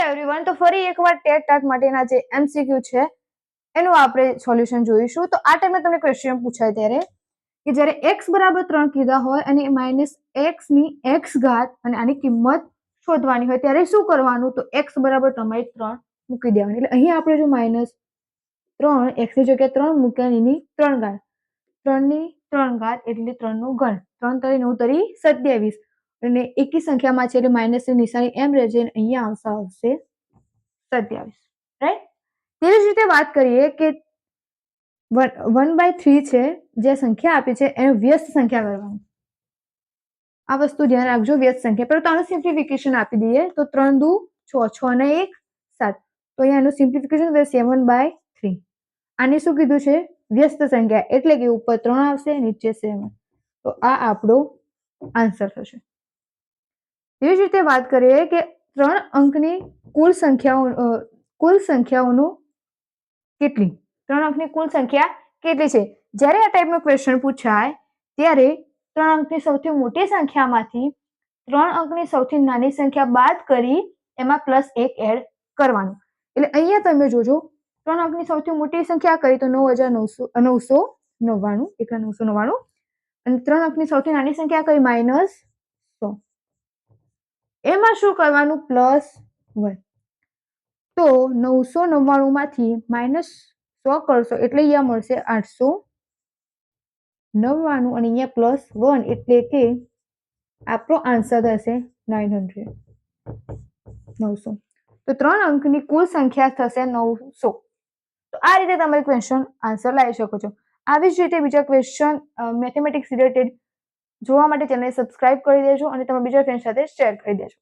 Everyone, તો ફરી એકવાર ટેટ ટાટ માટેના જે એમસીક્યુ છે એનું આપણે સોલ્યુશન જોઈશું. તો આ ટાઈમે તમને ક્વેશ્ચન પૂછાય ત્યારે કે જ્યારે x બરાબર 3 કીધા હોય અને માઇનસ x ની x ઘાત અને આની કિંમત શોધવાની હોય ત્યારે શું કરવાનું? તો x બરાબર તમારે 3 મૂકી દેવાની. એટલે અહીં આપણે જો માઇનસ 3 x ની જગ્યાએ 3 મૂક્યા, એની 3 ઘાત, 3 ની 3 ઘાત એટલે 3 નો ઘન, 3 તરી 9 તરી 27 અને એકી સંખ્યામાં છે એટલે માઇનસ ની નિશાની એમ રહેશે અને અહીંયા આવશે 27, રાઈટ? તેવી જ રીતે વાત કરીએ કે 1/3 છે જે સંખ્યા આપી છે એને વ્યસ્ત સંખ્યા કરવાની. આ વસ્તુ ધ્યાન રાખજો, વ્યસ્ત સંખ્યા. પરંતુ આનું સિમ્પ્લિફિકેશન આપી દઈએ તો 3 દુ 6, 6 ને 1 7, તો અહીંયા એનું સિમ્પ્લિફિકેશન 7/3. આને શું કીધું છે? વ્યસ્ત સંખ્યા, એટલે કે ઉપર 3 આવશે, નીચે 7. તો આ આપણો આન્સર થશે. એવી જ રીતે વાત કરીએ કે 3 અંકની કુલ સંખ્યાઓનું કેટલી? 3 અંકની કુલ સંખ્યા કેટલી છે? જ્યારે આ ટાઈપનો ક્વેશ્ચન પૂછાય ત્યારે 3 અંકની સૌથી મોટી સંખ્યામાંથી 3 અંકની સૌથી નાની સંખ્યા બાદ કરી એમાં +1 એડ કરવાનું. એટલે અહીંયા તમે જોજો, 3 અંકની સૌથી મોટી સંખ્યા કરી તો 9,999, એટલે 999, અને 3 અંકની સૌથી નાની સંખ્યા કઈ? -100. એમાં શું કરવાનું? +1. તો 999 માંથી -100 કરશો એટલે અહીંયા મળશે 899 અને અહીંયા +1 એટલે કે આપણો આન્સર થશે 900. તો 3 અંકની કુલ સંખ્યા થશે 900. તો આ રીતે તમે ક્વેશ્ચન આન્સર લાવી શકો છો. આવી જ રીતે બીજા ક્વેશ્ચન મેથેમેટિક્સ રિલેટેડ જોવા માટે ચેનલ સબસ્ક્રાઇબ કરી દેજો અને તમે બીજા ફ્રેન્ડ સાથે શેર કરી દેજો.